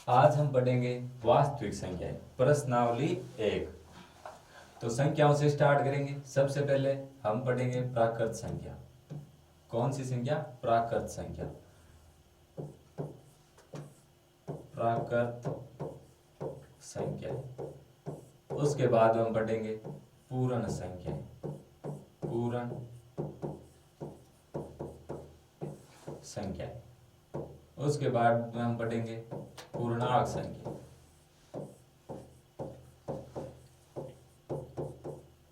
आज हम पढ़ेंगे वास्तविक संख्याएं, प्रश्नावली 1। तो संख्याओं से स्टार्ट करेंगे। सबसे पहले हम पढ़ेंगे प्राकृत संख्या। कौन सी संख्या? प्राकृत संख्या। प्राकृत संख्या। उसके बाद हम पढ़ेंगे पूर्ण संख्या। पूर्ण संख्या। उसके बाद हम पढ़ेंगे पूर्णांक संख्या।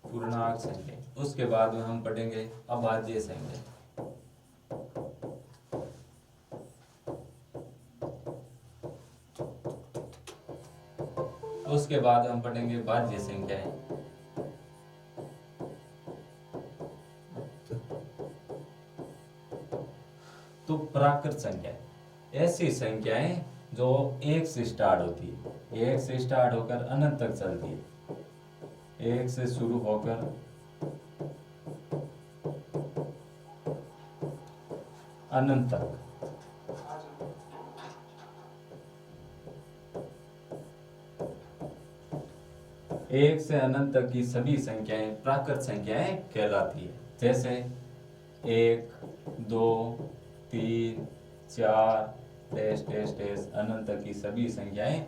पूर्णांक संख्या। उसके बाद में हम पढ़ेंगे अभाज्य संख्या। उसके बाद हम पढ़ेंगे भाज्य संख्याएं। तो प्राकृत संख्या ऐसी संख्याएं जो एक से स्टार्ट होती है, एक से स्टार्ट होकर अनंत तक चलती है। एक से शुरू होकर अनंत तक। एक से अनंत तक की सभी संख्याएं प्राकृत संख्याएं कहलाती है। जैसे 1, 2, 3, 4 डैश डैश डैश अनंत तक की सभी संख्याएं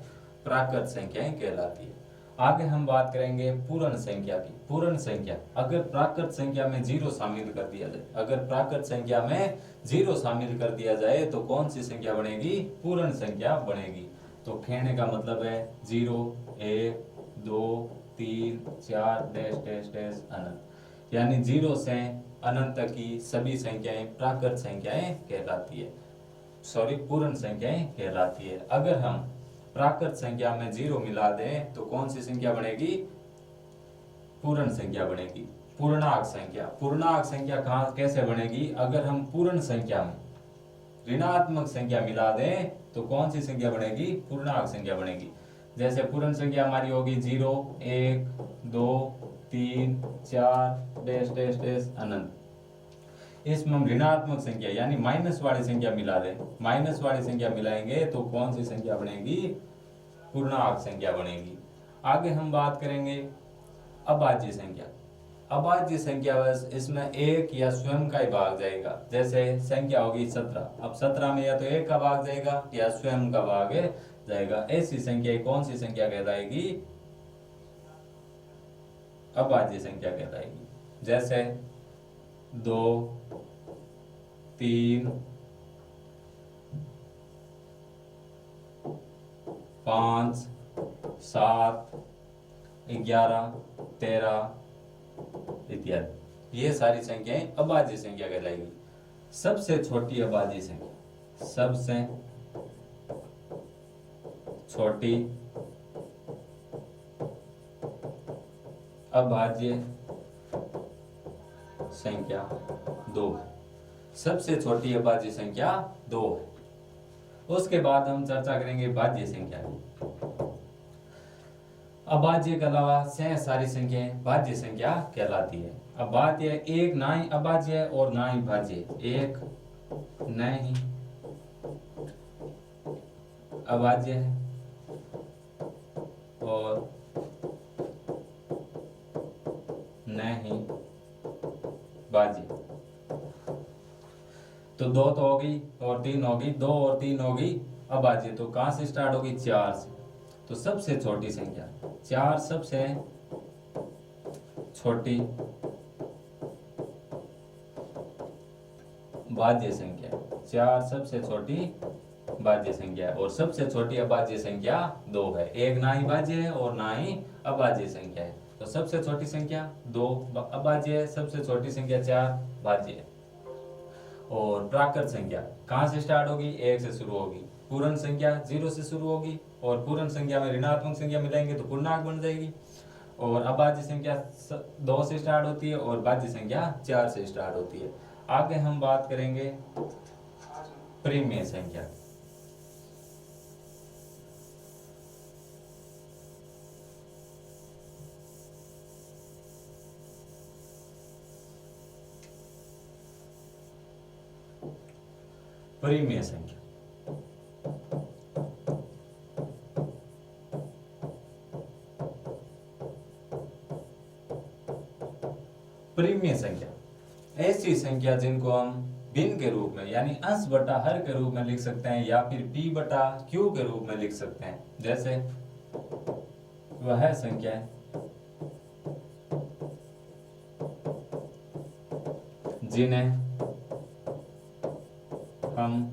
प्राकृत संख्याएं कहलाती है। आगे हम बात करेंगे पूर्ण संख्या की। पूर्ण संख्या, अगर प्राकृत संख्या में जीरो शामिल कर दिया जाए, अगर प्राकृत संख्या में जीरो शामिल कर दिया जाए तो कौन सी संख्या बनेगी? पूर्ण संख्या बनेगी। तो कहने का मतलब है 0, 1, 2, 3, 4 डैश डैश डैश अनंत, यानी 0 से अनंत तक की सभी संख्याएं प्राकृत संख्याएं कहलाती है। सॉरी, पूर्ण संख्याएं कहलाती है। अगर हम प्राकृत संख्या में 0 मिला दें तो कौन सी संख्या बनेगी? पूर्ण संख्या बनेगी। पूर्णांक संख्या। पूर्णांक संख्या कहां कैसे बनेगी? अगर हम पूर्ण संख्या में ऋणात्मक संख्या मिला दें तो कौन सी संख्या बनेगी? पूर्णांक संख्या बनेगी। जैसे पूर्ण संख्या हमारी होगी 0, 1, 2, 3, 4 डैश डैश डैश अनंत। इसमें हम ऋणात्मक संख्या यानी माइनस वाली संख्या मिला दें, माइनस वाली संख्या मिलाएंगे तो कौन सी संख्या बनेगी? पूर्णांक संख्या बनेगी। आगे हम बात करेंगे अभाज्य संख्या। अभाज्य संख्या बस इसमें एक या स्वयं का ही भाग जाएगा। जैसे संख्या होगी 17, अब 17 में या तो एक का भाग जाएगा या स्वयं का भाग जाएगा। ऐसी संख्या कौन सी संख्या कहलाएगी? अभाज्य संख्या कहलाएगी। जैसे 2, 3, 5, 7, 11, 13 इत्यादि। ये सारी संख्याएं अभाज्य संख्या कहलाएगी। सबसे छोटी अभाज्य संख्या, सबसे छोटी अभाज्य संख्या 2 है। सबसे छोटी अभाज्य संख्या 2 है। उसके बाद हम चर्चा करेंगे भाज्य संख्या की। अभाज्य के अलावा शेष सारी संख्याएं भाज्य संख्या कहलाती है। अब बात यह, एक ना ही अभाज्य है और ना ही भाज्य। एक न ही अभाज्य है और न ही भाज्य। तो 2 तो होगी और 3 होगी, 2 और 3 होगी अभाज्य। तो कहां से स्टार्ट होगी? 4 से। तो सबसे छोटी संख्या 4, सबसे छोटी भाज्य संख्या। 4 सबसे छोटी भाज्य संख्या है और सबसे छोटी अभाज्य संख्या 2 है। एक ना ही भाज्य है और ना ही अभाज्य संख्या है। तो सबसे छोटी संख्या 2 अभाज्य है, सबसे छोटी संख्या 4 भाज्य है। और प्राकृत संख्या कहां से स्टार्ट होगी? 1 से शुरू होगी। पूर्ण संख्या 0 से शुरू होगी और पूर्ण संख्या में ऋणात्मक संख्या मिलाएंगे तो पूर्णांक बन जाएगी। और अभाज्य संख्या 2 से स्टार्ट होती है और भाज्य संख्या 4 से स्टार्ट होती है। आगे हम बात करेंगे परिमेय संख्या। परिमेय संख्या परिमेय संख्या ऐसी संख्या जिनको हम भिन्न के रूप में यानी अंश बटा हर के रूप में लिख सकते हैं या फिर p बटा q के रूप में लिख सकते हैं। जैसे वह संख्या जिन्हें हम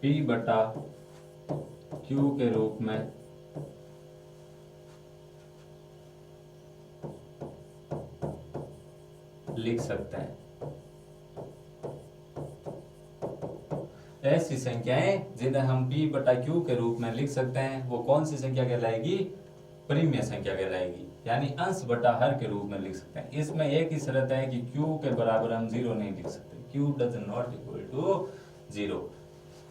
p बटा q के रूप में लिख सकते हैं। ऐसी संख्याएं जिन्हें हम p बटा q के रूप में लिख सकते हैं वो कौन सी संख्या कहलाएगी? परिमेय संख्या कहलाएगी, यानी अंश बटा हर के रूप में लिख सकते हैं। इसमें एक ही शर्त है कि q के बराबर हम जीरो नहीं लिख सकते, q does not equal to zero,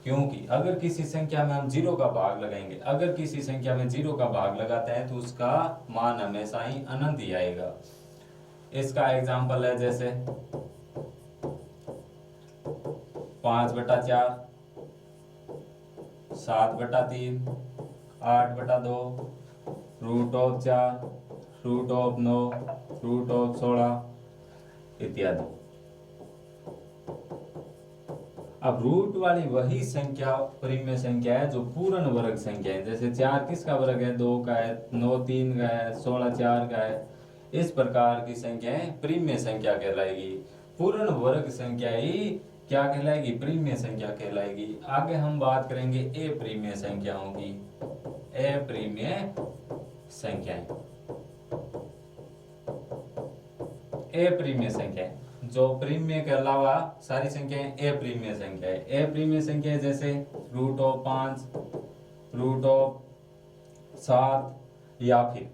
क्योंकि अगर किसी संख्या में हम जीरो का भाग लगाएंगे, अगर किसी संख्या में जीरो का भाग लगाते हैं तो उसका मान हमेशा ही अनंत ही आएगा। इसका एग्जाम्पल है जैसे 5/4, 7/3, 8/2, √4, √9, √16 इत्यादि। अब रूट वाली वही संख्या परिमेय संख्या है जो पूर्ण वर्ग संख्या है। जैसे 4 किसका वर्ग है? 2 का है, 9 3 का है, 16 4 का है। इस प्रकार की संख्याएं परिमेय संख्या कहलाएगी। पूर्ण वर्ग संख्या ही क्या कहलाएगी? परिमेय संख्या कहलाएगी। आगे हम बात करेंगे अपरिमेय संख्याओं की। अपरिमेय संख्याएं, अपरिमेय संख्याएं जो परिमेय के अलावा सारी संख्याएं अपरिमेय संख्या है। अपरिमेय संख्या जैसे √5, √7 या फिर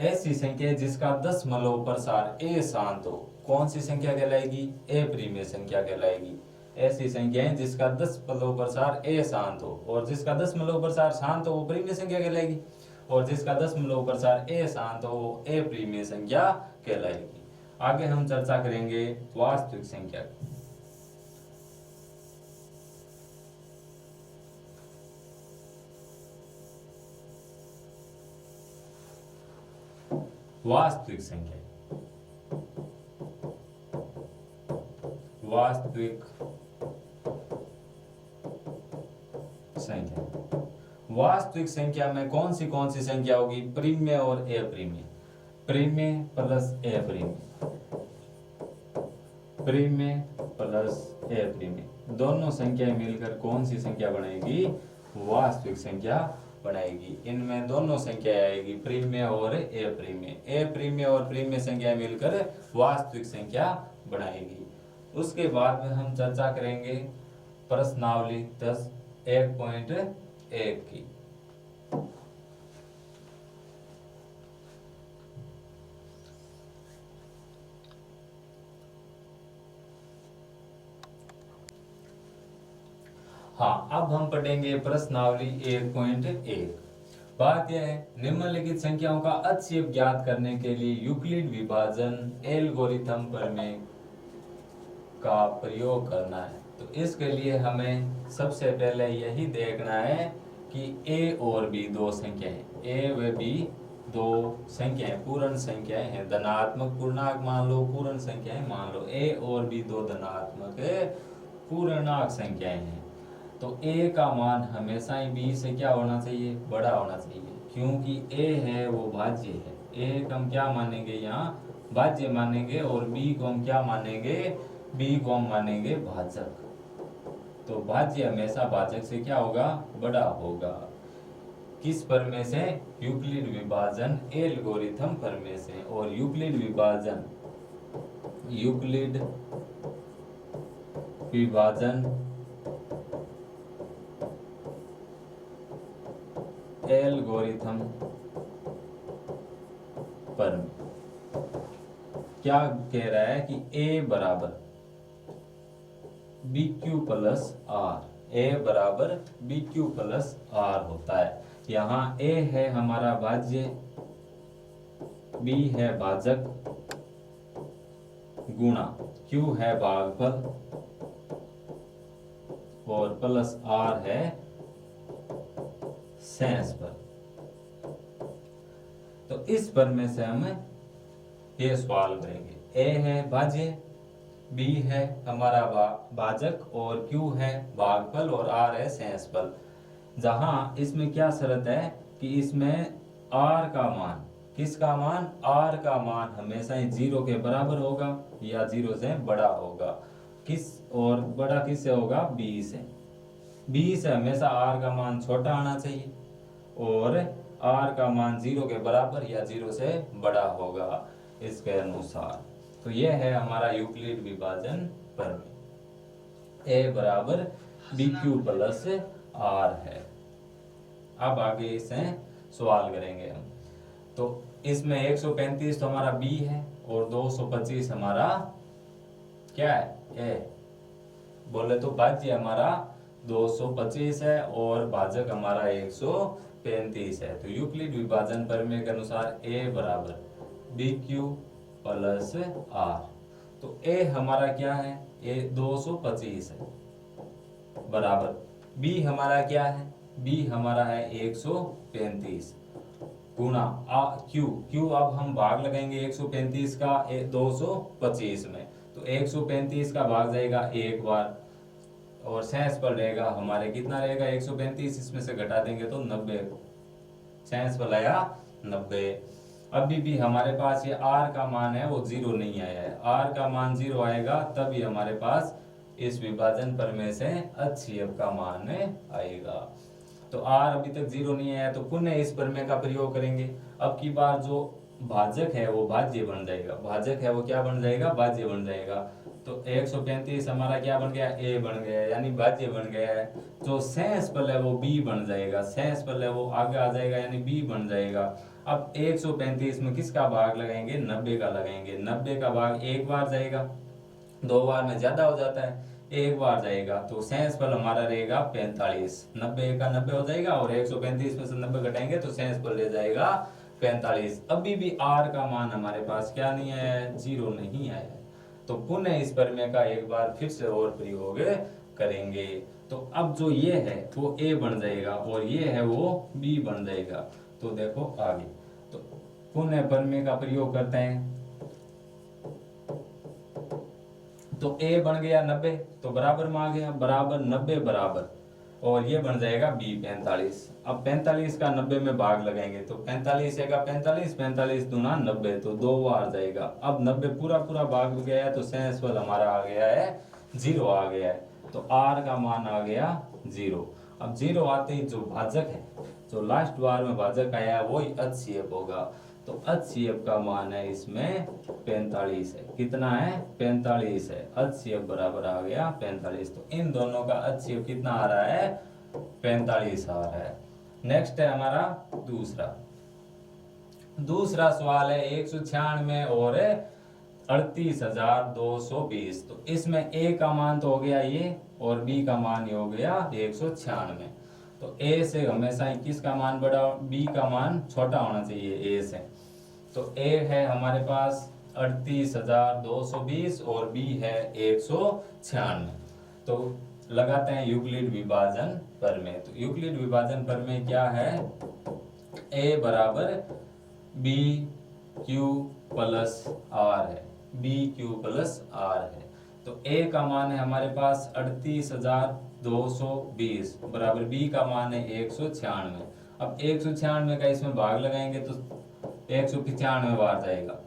ऐसी संख्या जिसका दशमलव प्रसार a शांत हो, कौन सी संख्या कहलाएगी? अपरिमेय संख्या कहलाएगी। ऐसी संख्याएं जिसका दशमलव प्रसार a शांत हो और जिसका दशमलव प्रसार शांत हो वो परिमेय संख्या कहलाएगी, और जिसका दशमलव प्रसार a शांत हो वो अपरिमेय संख्या कहलाएगी। आगे हम चर्चा करेंगे वास्तविक संख्या। वास्तविक संख्या, वास्तविक संख्या, वास्तविक संख्या में कौन सी संख्या होगी? परिमेय और अपरिमेय। परिमेय प्लस अपरिमेय, परिमेय प्लस अपरिमेय, दोनों संख्याएं मिलकर कौन सी संख्या बनेगी? वास्तविक संख्या बनाएगी। इनमें दोनों संख्या आएगी, परिमेय और अपरिमेय। अपरिमेय और परिमेय संख्या मिलकर वास्तविक संख्या बनाएगी। उसके बाद में हम चर्चा करेंगे प्रश्नावली 10.1 की। हाँ, अब हम पढ़ेंगे प्रश्नावली 1.1। बात यह है, निम्नलिखित संख्याओं का अधिक्षेप ज्ञात करने के लिए यूक्लिड विभाजन एल्गोरिथम प्रमेय का प्रयोग करना है। तो इसके लिए हमें सबसे पहले यही देखना है कि a और b दो संख्याएं, a व b दो संख्याएं पूर्ण संख्याएं हैं। धनात्मक पूर्णांक मान लो, पूर्ण संख्याएं मान लो। a और b दो धनात्मक पूर्णांक संख्याएं हैं। तो a का मान हमेशा ही b से क्या होना चाहिए? बड़ा होना चाहिए, क्योंकि a है वो भाज्य है। a को हम क्या मानेंगे? यहाँ भाज्य मानेंगे, और b को हम क्या मानेंगे? b को हम मानेंगे भाजक। तो भाज्य हमेशा भाजक से क्या होगा? बड़ा होगा। किस प्रमेय से? यूक्लिड विभाजन एल्गोरिथम प्रमेय से। और यूक्लिड विभाजन एल्गोरिथम प्रमेय क्या कह रहा है कि a बराबर BQ प्लस R, a बराबर BQ प्लस R होता है। यहाँ a है हमारा भाज्य, b है भाजक, गुणा q है भागफल, और प्लस R है शेष पर। तो इस प्रमेय से हमें ये सवाल करेंगे। ए है भाज्य, बी है हमारा भाजक, और क्यू है भागफल, और आर है सेंसफल। जहां इसमें क्या शर्त है कि इसमें आर का मान, किसका मान, आर का मान हमेशा ही 0 के बराबर होगा या 0 से बड़ा होगा। किस, और बड़ा किससे होगा, बी से। बी से हमेशा आर का मान छोटा आना चाहिए और आर का मान 0 के बराबर या 0 से बड़ा होगा इसके अनुसार। तो यह है हमारा यूक्लिड विभाजन प्रमेय। ए बराबर बी क्यू प्लस आर है। अब आगे इसे सवाल करेंगे हम। तो इसमें 135 तो हमारा बी है और 225 हमारा क्या है, ए। बोले तो भाज्य हमारा 225 है और भाजक हमारा 135 है। तो यूक्लिड विभाजन प्रमेय के अनुसार ए बराबर बी क्यू प्लस आर। तो ए हमारा क्या है, ए 225 है, बराबर बी हमारा क्या है, बी हमारा है 135 गुणा क्यू। क्यू अब हम भाग लगाएंगे 135 का 225 में, तो 135 का भाग जाएगा एक बार और सेंस पर रहेगा हमारे कितना रहेगा 135, इसमें से घटा देंगे तो 90, सेंस पर आया 90। अभी भी हमारे पास ये आर का मान है वो 0 नहीं आया है, आर का मान 0 आएगा तभी हमारे पास इस विभाजन प्रमेय से HCF का मान आएगा। तो आर अभी तक 0 नहीं आया तो पुनः इस प्रमेय का प्रयोग करेंगे। अब की बार जो भाजक है वो भाज्य बन जाएगा, भाजक है वो क्या बन जाएगा, भाज्य बन जाएगा। तो 135 हमारा क्या बन गया, ए बन गया यानी भाज्य बन गया है। जो सेंसफल है वो बी बन जाएगा, सेंसफल है वो आगे आ जाएगा यानी बी बन जाएगा। अब 135 में किसका भाग लगाएंगे, 90 का लगाएंगे। 90 का भाग एक बार जाएगा, दो बार में ज्यादा हो जाता है, एक बार जाएगा तो सेंसफल हमारा रहेगा 45। 90 का 90 हो जाएगा और 135 में से 90 घटाएंगे तो सेंसफल ले जाएगा 45। अभी भी आर का मान हमारे पास क्या नहीं आया है, 0 नहीं आया है। तो पुनः इस प्रमेय का एक बार फिर से और प्रयोग करेंगे। तो अब जो ये है वो ए बन जाएगा और ये है वो बी बन जाएगा। तो देखो आगे, तो पुनः प्रमेय का प्रयोग करते हैं। तो ए बन गया 90, तो बराबर में आ गया, बराबर 90 बराबर, और ये बन जाएगा बी 45। अब 45 का 90 में भाग लगाएंगे तो 45 है का 45, 45 दूना 90, तो दो बार जाएगा। अब 90 पूरा पूरा भाग गया है तो सेंसफल हमारा आ गया है 0 आ गया है, तो आर का मान आ गया 0। अब 0 आते ही जो भाजक है, जो लास्ट बार में भाजक आया है वही HCF होगा। तो HCF का मान है इसमें 45 है, कितना है 45 है, HCF बराबर आ गया 45। तो इन दोनों का HCF कितना आ रहा है, 45 आ रहा है। नेक्स्ट है हमारा दूसरा सवाल है 196 और 38,220। तो इसमें A का मान तो हो गया ये और B का मान ये हो गया 196। तो A से हमेशा ही किसका मान बड़ा, B का मान छोटा होना चाहिए A से। तो A है हमारे पास 38,220 और B है 196। तो लगाते हैं यूक्लिड विभाजन प्रमेय। तो यूक्लिड विभाजन प्रमेय क्या है, A बराबर बी क्यू प्लस आर है, बी क्यू प्लस आर है। तो A का मान है हमारे पास 38,220 बराबर B का मान है 196। अब 196 का इसमें भाग लगाएंगे तो 195 बार जाएगा,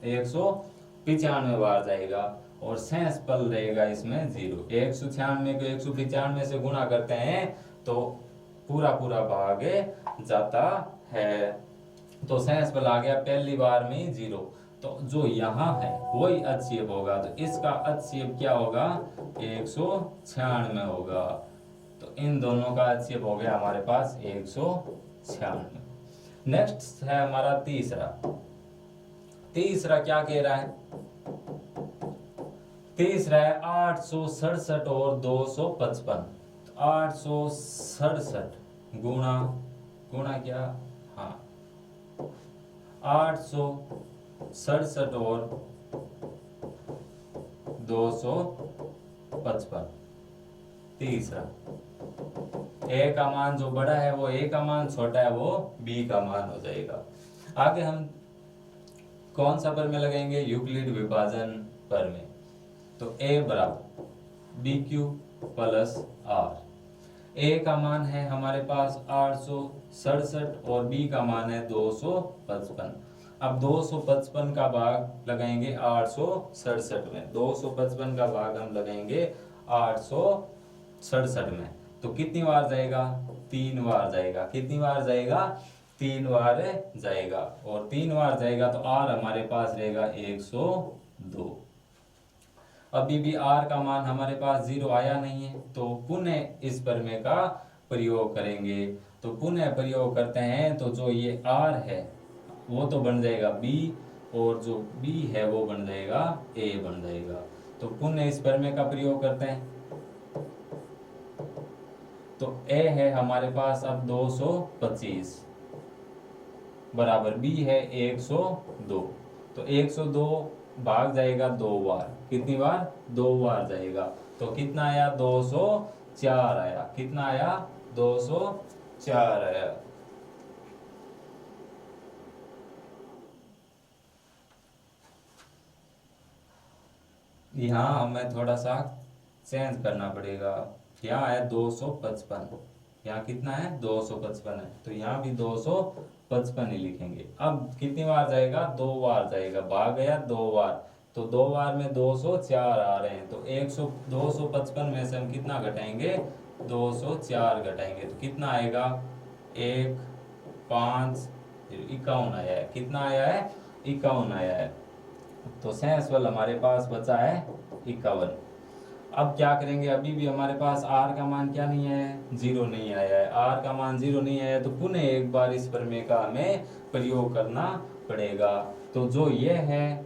195 बार जाएगा और सेंसफल रहेगा इसमें 0। 196 को 195 से गुणा करते हैं तो पूरा पूरा भाग जाता है, तो सेंसफल आ गया पहली बार में 0। तो जो यहाँ है वही HCF होगा, तो इसका HCF क्या होगा, 196 होगा। तो इन दोनों का HCF हो गया हमारे पास 196। नेक्स्ट है हमारा तीसरा क्या कह रहा है, तीसरा है 867 और 255। 867 गुणा क्या, हाँ 867 और 255। तीसरा A का मान जो बड़ा है वो A का मान, छोटा है वो B का मान हो जाएगा। आगे हम कौन सा प्रमेय लगाएंगे? यूक्लिड विभाजन प्रमेय। तो a बराबर b q plus r. a का मान है हमारे पास 867 और b का मान है 255। अब 255 का भाग लगाएंगे 867 में, 255 का भाग हम लगाएंगे 867 में। तो कितनी बार जाएगा? 3 बार जाएगा। कितनी बार जाएगा? 3 बार जाएगा। और 3 बार जाएगा तो r हमारे पास रहेगा 102। अभी भी r का मान हमारे पास 0 आया नहीं है, तो पुनः इस प्रमेय का प्रयोग करेंगे। तो पुनः प्रयोग करते हैं तो जो ये r है वो तो बन जाएगा b, और जो b है वो बन जाएगा a बन जाएगा। तो पुनः इस प्रमेय का प्रयोग करते हैं। तो a है हमारे पास अब 225 बराबर b है 102। तो 102 भाग जाएगा 2 बार। कितनी बार? 2 बार जाएगा। तो कितना आया? 204 आया। कितना आया? 204 आया। यहाँ हमें थोड़ा सा चेंज करना पड़ेगा। यहाँ है 255, यहाँ कितना है? 255 है, तो यहाँ भी 255 ही लिखेंगे। अब कितनी बार जाएगा? 2 बार जाएगा। भाग गया 2 बार, तो 2 बार में 204 आ रहे हैं। तो 255 में से हम कितना घटाएंगे? 204 घटाएंगे तो कितना आएगा? 1 5 51 आया है। कितना आया है? 51 आया है। तो शेषफल हमारे पास बचा है 51। अब क्या करेंगे? अभी भी हमारे पास r का मान क्या नहीं है? 0 नहीं आया है। r का मान 0 नहीं आया तो पुनः एक बार इस प्रमेय का हमें प्रयोग करना पड़ेगा। तो जो ये है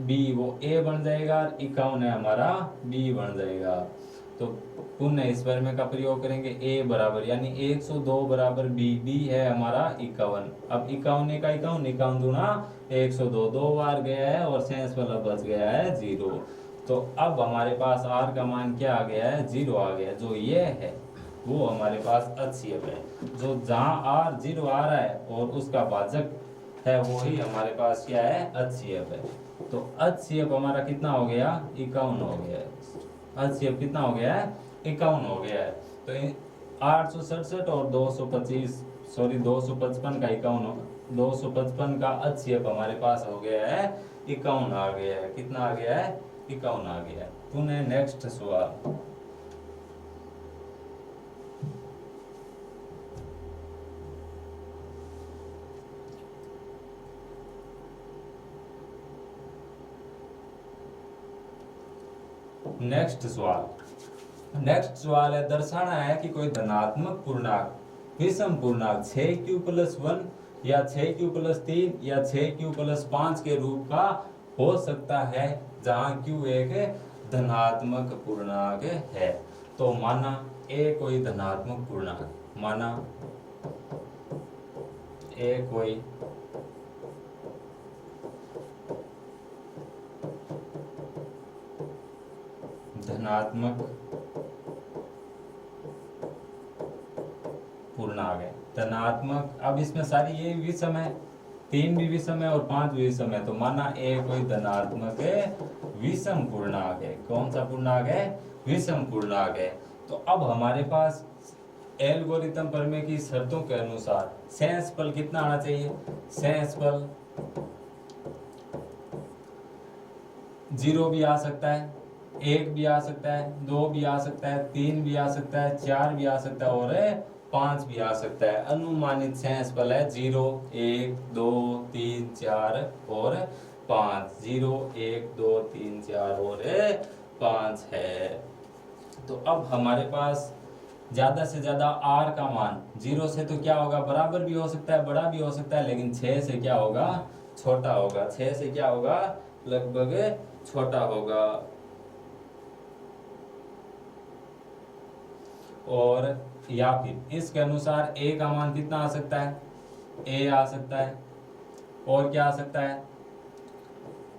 b वो a बन जाएगा, 51 है हमारा b बन जाएगा। तो पुनः इस प्रमेय का प्रयोग करेंगे। a बराबर यानी 102 बराबर b है हमारा 51। अब 51 का 51, 51 दूना 102, 2 बार गया है और शेषफल बच गया है 0। तो अब हमारे पास r का मान क्या आ गया है? 0 आ गया। जो ये है वो हमारे पास HCF है। जो जहाँ r 0 आ रहा है और उसका भाजक है वो ही हमारे पास क्या है? HCF है। तो HCF हमारा कितना हो गया? 51 हो गया है। HCF कितना हो गया है? 51 हो गया है। तो 867 और 255 का 51, 255 का HCF हमारे पास हो गया है 51 आ गया है। कितना आ गया है? 51 आ गया है। पुनः नेक्स्ट सवाल। नेक्स्ट सवाल है, दर्शाना है कि कोई धनात्मक पूर्णांक विषम पूर्णांक 6q+1 या 6q+3 या 6q+5 के रूप का हो सकता है जहां q एक धनात्मक पूर्णांक है। तो माना a कोई धनात्मक पूर्णांक, माना a कोई धनात्मक पूर्णांक है। धनात्मक, अब इसमें सारी ये विषम है, 3 भी विषम है और 5 भी विषम है। तो माना ए कोई धनात्मक विषम पूर्णांक है। कौन सा पूर्णांक है? विषम पूर्णांक है। तो अब हमारे पास एल्गोरिथम प्रमेय की शर्तों के अनुसार शेषफल कितना आना चाहिए? शेषफल 0 भी आ सकता है, 1 भी आ सकता है, 2 भी आ सकता है, 3 भी आ सकता है, 4 भी आ सकता है और 5 भी आ सकता है। अनुमानित शेषफल है 0 1 2 3 4 और 5। 0 1 2 3 4 और 5 है। तो अब हमारे पास ज्यादा से ज्यादा r का मान 0 से तो क्या होगा? बराबर भी हो सकता है, बड़ा भी हो सकता है, लेकिन 6 से क्या होगा? छोटा होगा। 6 से क्या होगा? लगभग छोटा होगा। और या फिर इसके अनुसार a का मान कितना आ सकता है? a आ सकता है, और क्या आ सकता है?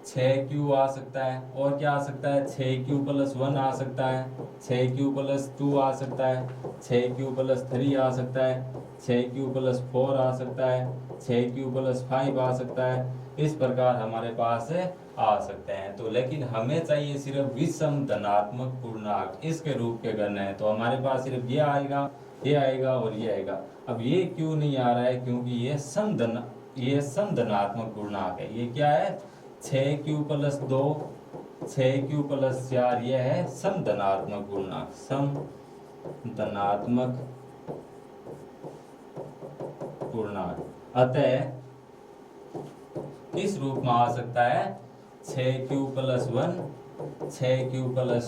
6q आ सकता है, और क्या आ सकता है? 6q+1 आ सकता है, 6q+2 आ सकता है, 6q+3 आ सकता है, 6q+4 आ सकता है, 6q+5 आ सकता है, इस प्रकार हमारे पास आ सकते हैं। तो लेकिन हमें चाहिए सिर्फ विषम धनात्मक पूर्णांक इसके रूप के करने हैं। तो हमारे पास सिर्फ ये आएगा, ये आएगा और ये आएगा। अब ये क्यों नहीं आ रहा है? क्योंकि ये समधनात्मक पूर्णांक है। ये क्या है? 6q + 2, 6q + 4, यह है समधनात्मक पूर्णांक, समधनात्मक पूर्णांक। अतः किस रूप में आ सकता है? 6q + 1, 6q +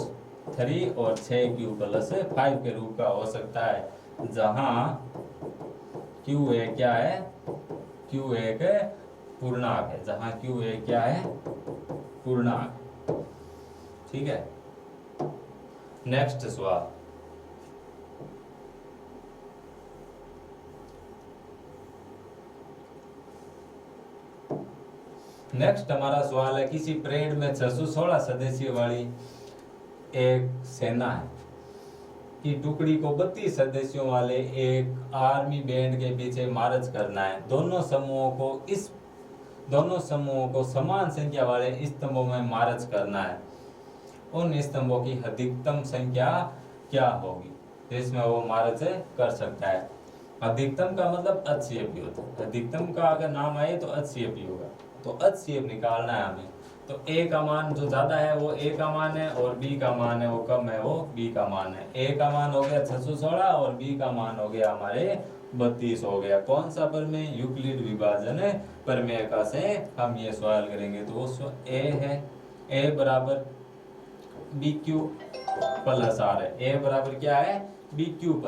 3 और 6q + 5 के रूप का हो सकता है, जहां q एक क्या है? q एक पूर्णांक है, जहां q एक क्या है? पूर्णांक। ठीक है, नेक्स्ट सवाल। नेक्स्ट हमारा सवाल है, किसी परेड में 616 सदस्यों वाली एक सेना है की टुकड़ी को 32 सदस्यों वाले एक आर्मी बैंड के पीछे मार्च करना है। दोनों समूहों को समान संख्या वाले स्तंभों में मार्च करना है। उन स्तंभों की अधिकतम संख्या क्या होगी जिसमें वो मार्च कर सकता है? अधिकतम का मतलब HCF होता है। अधिकतम का अगर नाम आए तो HCF होगा। तो HCF निकालना है हमें। तो A का मान जो ज्यादा है वो A का मान है, और B का मान है वो कम है, वो B का मान है। A का मान हो गया 616 और B का मान हो गया हमारे 32 हो गया। कौन सा प्रमेय? यूक्लिड विभाजन प्रमेय का से हम ये सवाल करेंगे। तो वो A है, A बराबर BQ + R है। A बराबर क्या है? BQ +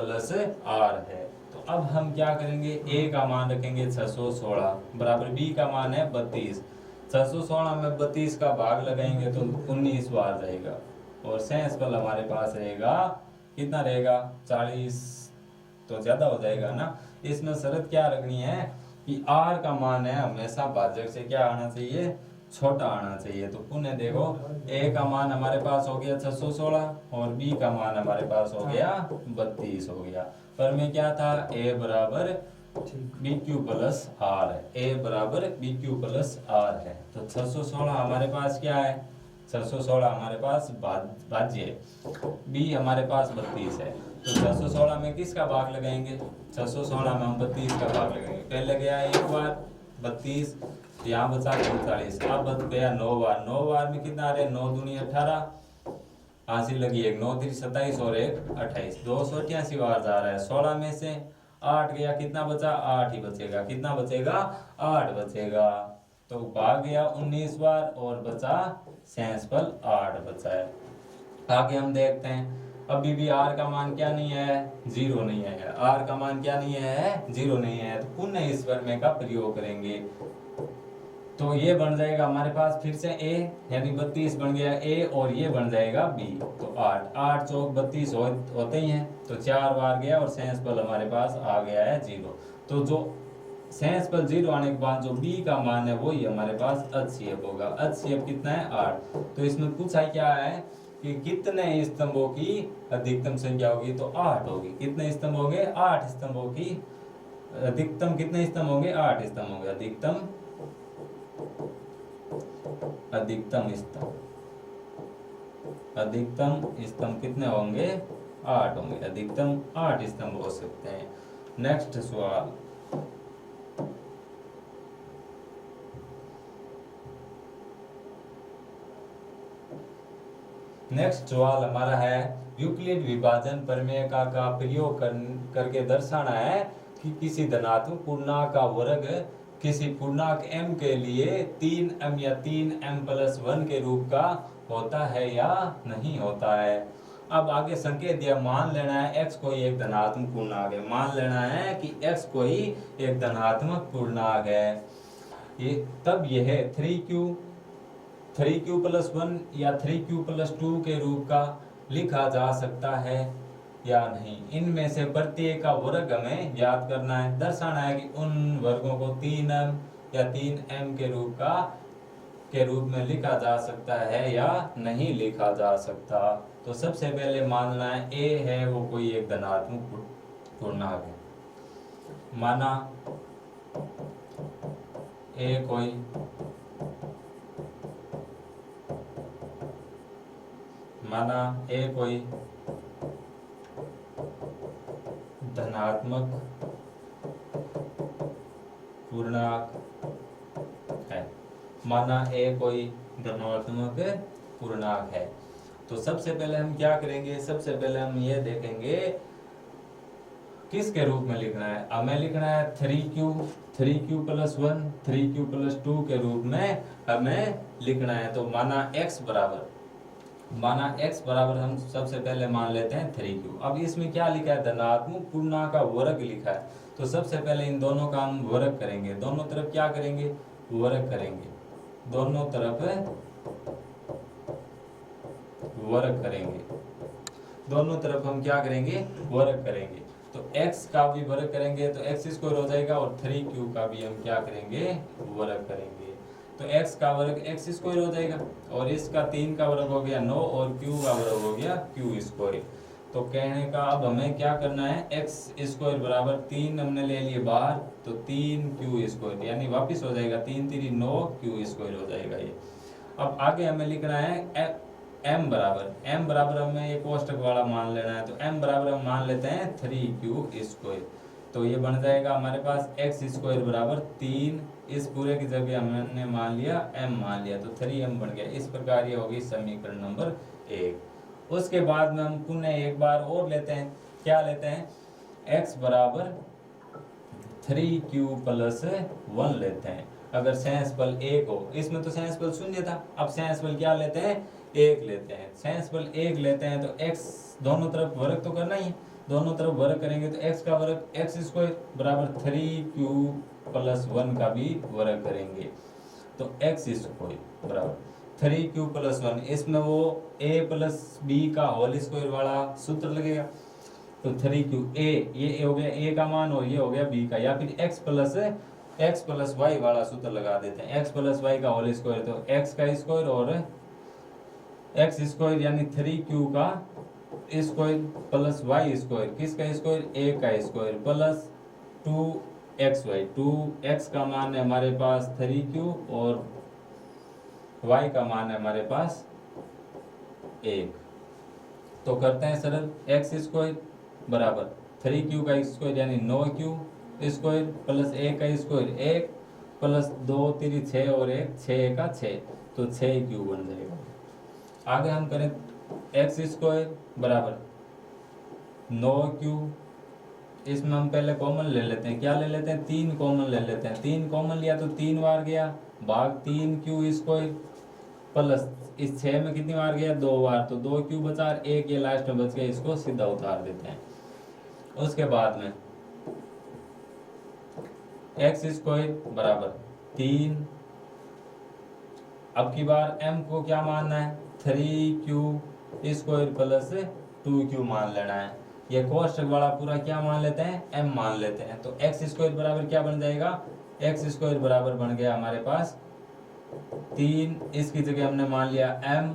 R है। तो अब हम क्या करेंगे? A का मान रखेंगे 616 बराबर B का मान है 32। 616 में 32 का भाग लगाएंगे तो 19 बार रहेगा, और सेंसफल हमारे पास रहेगा कितना रहेगा? 40। तो ज्यादा हो जाएगा ना। इसमें शर्त क्या रखनी है कि R का मान है हमेशा भाजक से क्या आना चाहिए? छोटा आना चाहिए। तो पुनः देखो, A का मान हमारे पास हो गया 616 और B का मान हमारे पास हो गया 32 हो गया। पर में क्या था? A बराबर BQ + R है। A बराबर BQ + R है। तो 616 हमारे पास क्या है? 616 हमारे पास भाज्य, B हमारे पास 32 है। तो 616 में किसका भाग लगाएंगे? 616 में हम 32 का भाग लगाएंगे। पहले गया एक बार 32, यहाँ बचा 39, अब बच गया 9 बार। 9 बार में कितना आ रहा है? 9 दूनी 18, हासिल लगी एक 9 3 27 और एक 28, 288 बार जा रहा है। 16 में से 8 गया, कितना बचा? 8 ही बचेगा। कितना बचेगा? 8 बचेगा। तो भाग गया 19 बार और बचा सेंसफल 8 बचा है। आगे हम देखते हैं, अभी भी R का मान क्या नहीं है? 0 नहीं है। R का मान क्या नहीं है? 0 नहीं है। तो पुनः इस प्रमेय का प्रयोग करेंगे। तो ये बन जाएगा हमारे पास फिर से A, यानी 32 बन गया A, और ये बन जाएगा B। तो 8 8 चौक 32 होते ही हैं। तो 4 बार गया और सेंसफल हमारे पास आ गया है 0। तो जो सेंसफल 0 आने के बाद जो B का मान है वही हमारे पास HCF होगा। HCF कितना है? 8। तो इसमें पूछा क्या है कि कितने स्तंभों की अधिकतम संख्या होगी? तो 8 होगी। कितने स्तंभ होंगे? 8 स्तंभों की अधिकतम कितने स्तंभ होंगे? 8 स्तंभ होंगे। अधिकतम स्तंभ कितने होंगे? 8 होंगे। अधिकतम 8 स्तंभ हो सकते हैं। नेक्स्ट सवाल, नेक्स्ट सवाल हमारा है, यूक्लिड विभाजन प्रमेय का प्रयोग करके दर्शाना है कि किसी धनात्मक पूर्णांक का वर्ग किसी पूर्णांक m के लिए 3m या 3m + 1 के रूप का होता है या नहीं होता है। अब आगे संकेत दिया, मान लेना है x कोई एक धनात्मक पूर्णांक है। मान लेना है कि x कोई एक धनात्मक पूर्णांक है। ये तब यह 3q + 1 या 3q + 2 के रूप का लिखा जा सकता है या नहीं। इनमें से प्रत्येक का वर्ग हमें याद करना है। दर्शाना है कि उन वर्गों को 3m या 3m के रूप में लिखा जा सकता है या नहीं लिखा जा सकता। तो सबसे पहले मानना है A है वो कोई एक धनात्मक पूर्णांक है। माना A कोई माना ए कोई धनात्मक पूर्णांक है, माना ए कोई धनात्मक पूर्णांक है, तो सबसे पहले हम क्या करेंगे, सबसे पहले हम ये देखेंगे किसके रूप में लिखना है। हमें लिखना है 3q प्लस 1 3q प्लस 2 के रूप में हमें लिखना है। तो माना x बराबर हम सबसे पहले मान लेते हैं 3q। अब इसमें क्या लिखा है, धनात्मक पूर्णांक का वर्ग लिखा है, तो सबसे पहले इन दोनों का हम वर्ग करेंगे, दोनों तरफ क्या करेंगे, वर्ग करेंगे, दोनों तरफ वर्ग करेंगे, दोनों तरफ हम क्या करेंगे, वर्ग करेंगे। तो x का भी वर्ग करेंगे तो x स्क्वायर हो जाएगा, और 3q का भी हम क्या करेंगे, वर्ग करेंगे। तो x का वर्ग x स्क्वायर हो जाएगा, और इसका 3 का वर्ग हो गया 9, और q का वर्ग हो गया q स्क्वायर। तो कहने का अब हमें क्या करना है, x स्क्वायर बराबर 3 हमने ले लिए बाहर, तो 3q स्क्वायर, यानी वापिस हो जाएगा 3 3 9 q स्क्वायर हो जाएगा ये। अब आगे हमें लिखना है m बराबर हमें एक कोष्टक वाला मान लेना है, तो m बराबर हम मान लेते हैं 3q स्क्वायर। तो ये बन जाएगा हमारे पास x स्क्वायर बराबर 3, इस पूरे की जगह हमने मान लिया m मान लिया, तो 3m बन गया। इस प्रकार ये होगी समीकरण नंबर 1। उसके बाद में हम पुनः एक बार और लेते हैं, क्या लेते हैं, x बराबर 3q प्लस 1 लेते हैं। अगर सेंसफल 1 हो, इसमें तो सेंसफल शून्य था, अब सेंसफल क्या लेते हैं, 1 लेते हैं। सेंसफल 1 लेते हैं तो x दोनों तरफ वर्ग तो करना ही है, दोनों तरफ वर्ग करेंगे तो x का वर्ग x स्क्वायर बराबर 3q प्लस 1 का भी वर्ग करेंगे, तो x स्क्वायर बराबर 3q प्लस 1। इसमें वो a प्लस b का होल स्क्वायर वाला सूत्र लगेगा, तो 3q a, ये हो गया a का मान और ये हो गया b का, या फिर x प्लस y वाला सूत्र लगा देते हैं, x प्लस y का होल स्क्वायर, तो x का स्क्वायर और x स्क्वायर यानी 3q का स्क्वायर प्लस y स्क्वायर, किसका स्क्वायर, a का स्क्वायर, प्लस 2xy, 2x का मान है हमारे पास 3q और y का मान है हमारे पास 1। तो करते हैं सरल, x स्क्वायर बराबर 3q का स्क्वायर यानी 9q स्क्वायर प्लस a का स्क्वायर 1 प्लस 2 3 6 और 1 6 का 6, तो 6q बन जाएगा। आगे हम करें x स्क्वायर बराबर 9q, इसमें हम पहले कॉमन ले लेते हैं, क्या ले लेते हैं, 3 कॉमन ले लेते हैं, 3 कॉमन लिया तो 3 बार गया, भाग 3q स्क्वायर प्लस इस 6 में कितनी बार गया, 2 बार, तो 2q बचा, 1 ये लास्ट में बच गया, इसको सीधा उतार देते हैं। उसके बाद में x स्क्वायर बराबर 3, अब की बार m को क्या मानना है, 3q स्क्वायर प्लस 2q मान लेना है। ये कोष्टक वाला पूरा क्या मान लेते हैं, m मान लेते हैं, तो x स्क्वायर बराबर क्या बन जाएगा, x स्क्वायर बराबर बन गया हमारे पास 3, इसकी जगह हमने मान लिया m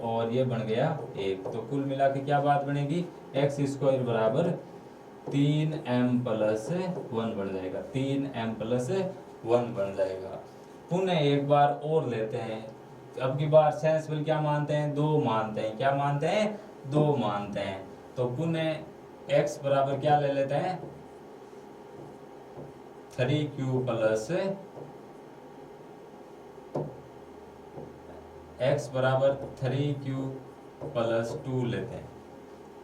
और ये बन गया 1। तो कुल मिला के क्या बात बनेगी, x स्क्वायर बराबर 3m प्लस 1 बन जाएगा, 3m प्लस 1 बन जाएगा। पुनः एक बार और लेते हैं, अब की बार सेंसफुल क्या मानते हैं, 2 मानते हैं, क्या मानते हैं, 2 मानते हैं। तो पुनः x बराबर क्या ले लेते हैं, 3q प्लस x बराबर 3q प्लस 2 लेते हैं।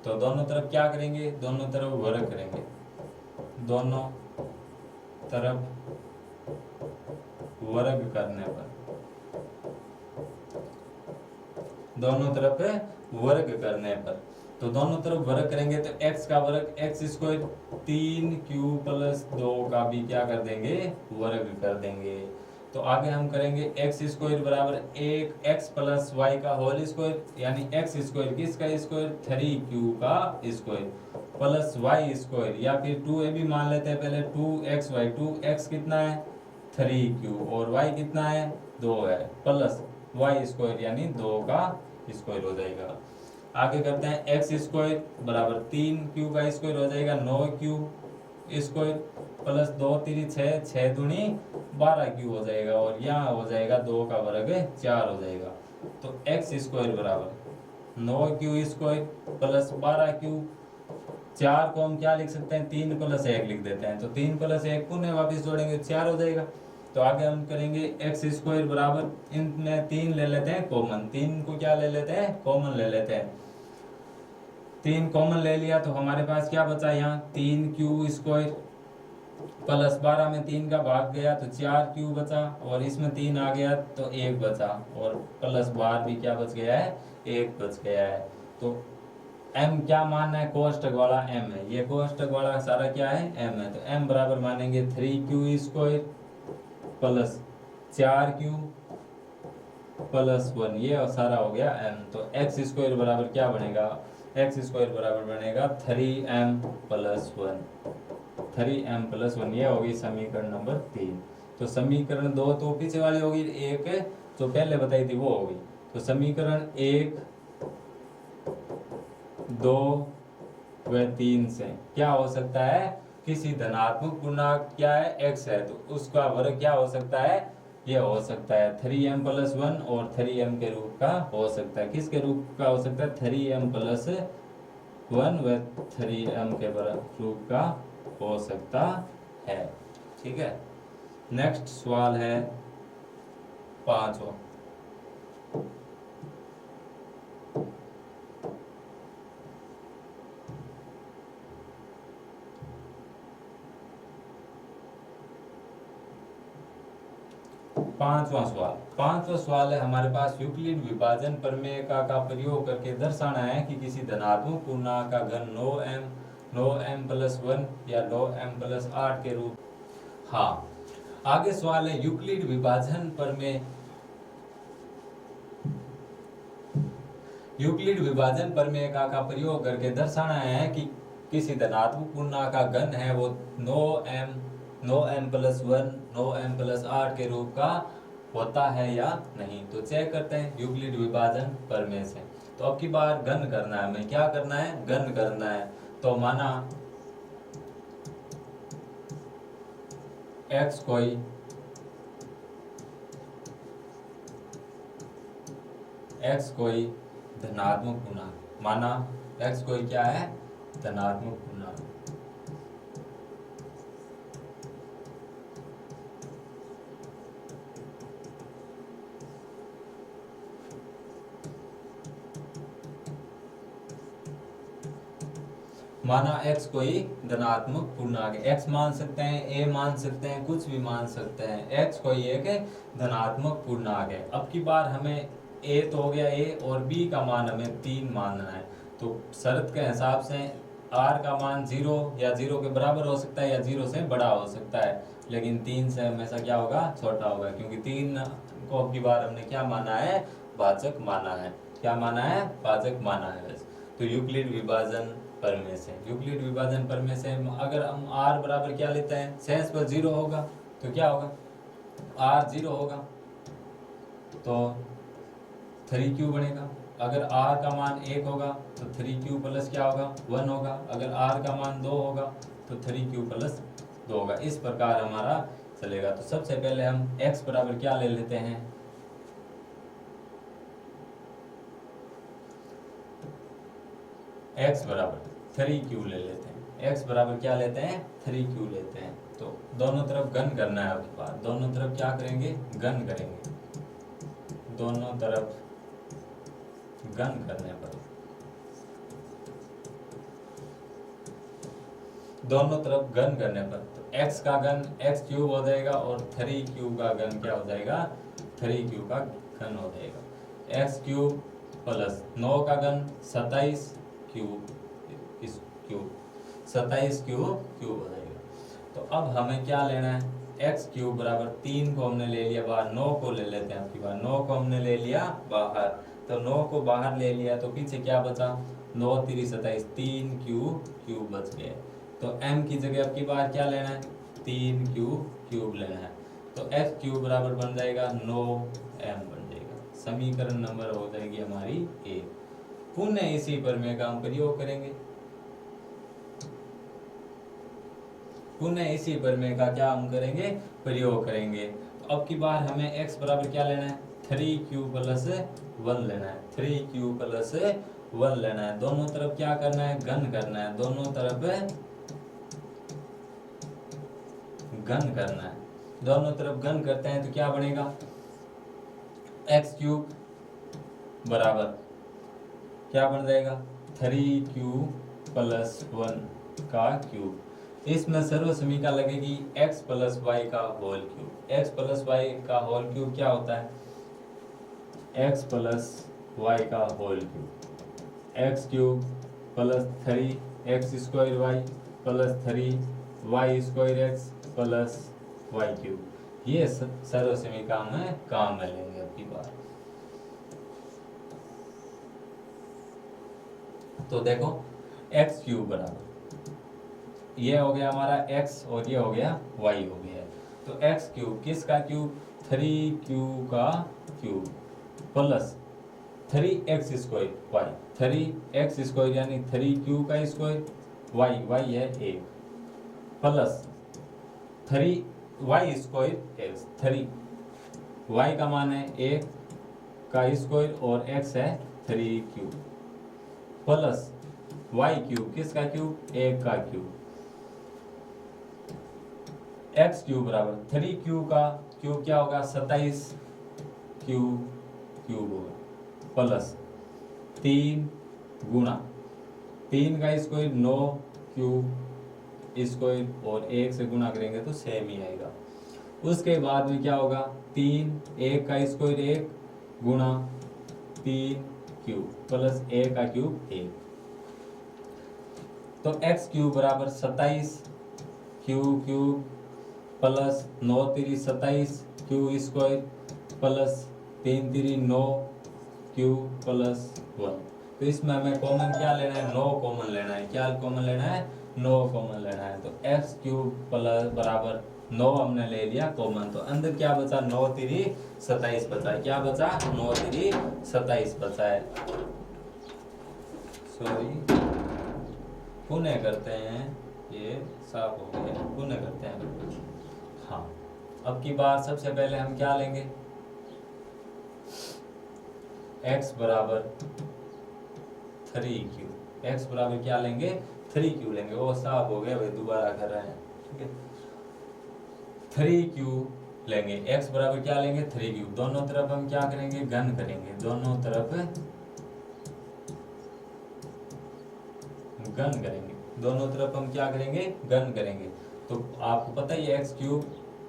तो दोनों तरफ क्या करेंगे, दोनों तरफ वर्ग करेंगे, दोनों तरफ वर्ग करने पर, दोनों तरफ वर्ग करने पर, तो दोनों तरफ वर्ग करेंगे तो x का वर्ग x स्क्वायर 3q प्लस 2 का भी क्या कर देंगे, वर्ग कर देंगे। तो आगे हम करेंगे x स्क्वायर बराबर 1x प्लस y का होल स्क्वायर, यानी x स्क्वायर किसका स्क्वायर, 3q का स्क्वायर प्लस y स्क्वायर, या फिर 2a भी मान लेते हैं पहले, 2xy, 2x कितना है 3q और y कितना है 2 है, प्लस y स्क्वायर यानी 2 का स्क्वायर हो जाएगा। आगे करते हैं x स्क्वायर बराबर 3q का स्क्वायर हो जाएगा 9q स्क्वायर प्लस 2 3 6, 6 दूनी 12q हो जाएगा, और यहाँ हो जाएगा 2 का वर्ग 4 हो जाएगा। तो x स्क्वायर बराबर 9q स्क्वायर प्लस 12q। 4 को हम क्या लिख सकते हैं, 3 प्लस 1 लिख देते हैं, तो 3 प्लस 1 पुनः वापस जोड़ेंगे 4 हो जाएगा। तो आगे हम करेंगे एक्स स्क्वायर बराबर, इनमें 3 ले लेते हैं कॉमन, 3 को क्या ले लेते हैं, कॉमन ले लेते हैं। 3 कॉमन ले लिया तो हमारे पास क्या बचा यहाँ, 3q स्क्वायर प्लस 12 में 3 का भाग गया तो 4q बचा, और इसमें 3 आ गया तो 1 बचा, और प्लस बाहर भी क्या बच गया है, 1 बच गया है। तो m क्या मानना है, कोष्टक वाला m है, ये कोष्टक वाला सारा क्या है, m है। तो m बराबर मानेंगे 3q square plus 4q plus 1, ये सारा हो गया m। तो x स्क्वायर बराबर क्या बनेगा, x स्क्वायर बराबर बनेगा 3m प्लस 1, 3m प्लस 1, ये होगी समीकरण नंबर 3। तो समीकरण 2 तो पीछे वाली होगी, एक जो पहले बताई थी वो होगी। तो समीकरण 1, 2 व 3 से क्या हो सकता है, किसी धनात्मक पूर्णांक क्या है, x है, तो उसका वर्ग क्या हो सकता है, ये हो सकता है 3m प्लस 1, और 3m के रूप का हो सकता है, किसके रूप का हो सकता है, 3m प्लस 1 व 3m के रूप का हो सकता है। ठीक है, नेक्स्ट सवाल है 5वां। पांचवा सवाल है हमारे पास, यूक्लिड विभाजन प्रमेय का प्रयोग करके दर्शाना है कि किसी धनात्मक पूर्णांक का घन 9m प्लस 1 या 9m प्लस 8 के रूप। हाँ, आगे सवाल है यूक्लिड विभाजन प्रमेय, यूक्लिड विभाजन प्रमेय का प्रयोग करके दर्शाना है कि किसी धनात्मक पूर्णांक का घन है वो 9m प्लस 1 9m प्लस 8 के रूप का होता है या नहीं। तो चेक करते हैं यूक्लिड विभाजन प्रमेय से। तो अब की बार घन करना है, हमें क्या करना है, घन करना है। तो माना x कोई धनात्मक पूर्णांक, माना x कोई क्या है, धनात्मक पूर्णांक। माना x कोई धनात्मक पूर्णांक है, x मान सकते हैं, a मान सकते हैं, कुछ भी मान सकते हैं, x कोई एक धनात्मक पूर्णांक है। अब की बार हमें a तो हो गया a, और b का मान हमें 3 मानना है। तो शर्त के हिसाब से r का मान 0 या 0 के बराबर हो सकता है या 0 से बड़ा हो सकता है, लेकिन 3 से हमेशा क्या होगा, छोटा होगा, क्योंकि 3 को अब की बार हमने क्या माना है, भाजक माना है। क्या माना है, भाजक माना है। तो यूक्लिड विभाजन प्रमेय से, यूक्लिड विभाजन प्रमेय से अगर हम r बराबर क्या लेते हैं, शेष पर 0 होगा तो क्या होगा, r 0 होगा तो 3q बनेगा। अगर r का मान 1 होगा तो 3q प्लस क्या होगा, 1 होगा। अगर r का मान 2 होगा तो 3q प्लस 2 होगा। इस प्रकार हमारा चलेगा। तो सबसे पहले हम x बराबर क्या ले लेते हैं, x बराबर 3q ले लेते हैं। x बराबर क्या लेते हैं, 3q लेते हैं। तो दोनों तरफ घन करना है। आपके पास दोनों तरफ क्या करेंगे, घन करेंगे। दोनों तरफ घन करने पर, दोनों तरफ घन करने पर तो x का घन x क्यूब हो जाएगा, और 3q का घन क्या हो जाएगा, 3q का घन हो जाएगा। x क्यूब प्लस 9 का घन 27 क्यूब, इस क्यूब 27 क्यूब हो जाएगा। तो अब हमें क्या लेना है, x क्यूब बराबर 3 को हमने ले लिया बाहर, 9 को ले लेते हैं। आपकी बार 9 को हमने ले लिया बाहर, तो 9 को बाहर ले लिया तो पीछे क्या बचा, 9 3 27, 3 क्यूब बच गए। तो m की जगह आपकी बार क्या लेना है, 3 क्यूब लेना है। तो x क्यूब बराबर बन जाएगा 9m बन जाएगा। समीकरण नंबर हो जाएगी हमारी 1। पुनः इसी प्रमेय का हम प्रयोग करेंगे, पुनः इसी प्रमेय का क्या हम करेंगे, प्रयोग करेंगे। तो अब की बार हमें x बराबर क्या लेना है, 3q प्लस 1 लेना है, 3q प्लस 1 लेना है। दोनों तरफ क्या करना है, घन करना है, दोनों तरफ घन करना है। दोनों तरफ घन करते हैं तो क्या बनेगा, एक्स क्यूब बराबर क्या बन जाएगा, 3q प्लस 1 का क्यूब। इसमें सर्व समीकरण लगेगी x प्लस वाई का whole cube. x plus y का होल क्यूब क्या होता है, x प्लस वाई का whole cube, x cube plus 3x square y plus 3y square x plus y cube. ये सर्व समीकरण में काम में लेंगे अब की बार। तो देखो एक्स क्यूब बराबर ये हो गया हमारा x और ये हो गया y हो गया। तो एक्स क्यूब किसका क्यूब, 3q का cube plus 3x square y, 3x square यानी 3q का स्क्वायर, y है 1 plus 3y square x, 3y का मान है 1 का स्क्वायर और x है 3q प्लस y क्यूब किसका क्यूब, 1 का क्यूब, एक्स क्यूब बराबर 3q का क्यूब क्या होगा, 27q क्यूब होगा प्लस 3 गुणा 3 का स्क्वायर 9q स्क्वायर और 1 से गुणा करेंगे तो सेम ही आएगा। उसके बाद में क्या होगा, 3 1 का स्क्वायर 1 गुणा 3q प्लस 1 का क्यूब 1। तो एक्स क्यूब बराबर 27q cube plus 9 3 27 q square plus 3 3 9 q plus 1। तो इसमें हमें कॉमन क्या लेना है, 9 कॉमन लेना है। क्या कॉमन लेना है, 9 कॉमन लेना है। तो एक्स क्यूब प्लस बराबर 9 हमने ले लिया कॉमन, तो अंदर क्या बचा, 9 3 27 बचा है। क्या बचा, 9 3 27 बचा है। सॉरी पुनः करते हैं, ये साफ हो गया, पुनः करते हैं। हाँ अब की बार सबसे पहले हम क्या लेंगे, x बराबर 3q, x बराबर क्या लेंगे, 3q लेंगे। वो साफ हो गया भाई, दोबारा कर रहे हैं, ठीक है। 3q लेंगे, x बराबर क्या लेंगे, 3q। दोनों तरफ हम क्या करेंगे, घन करेंगे, दोनों तरफ घन करेंगे, दोनों तरफ हम क्या करेंगे, घन करेंगे। तो आपको पता ही है एक्स क्यूब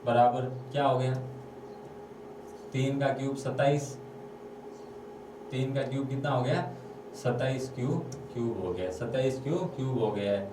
बराबर क्या हो गया, 3 का क्यूब 27, 3 का क्यूब कितना हो गया, 27 क्यूब हो गया, 27 क्यूब हो गया है।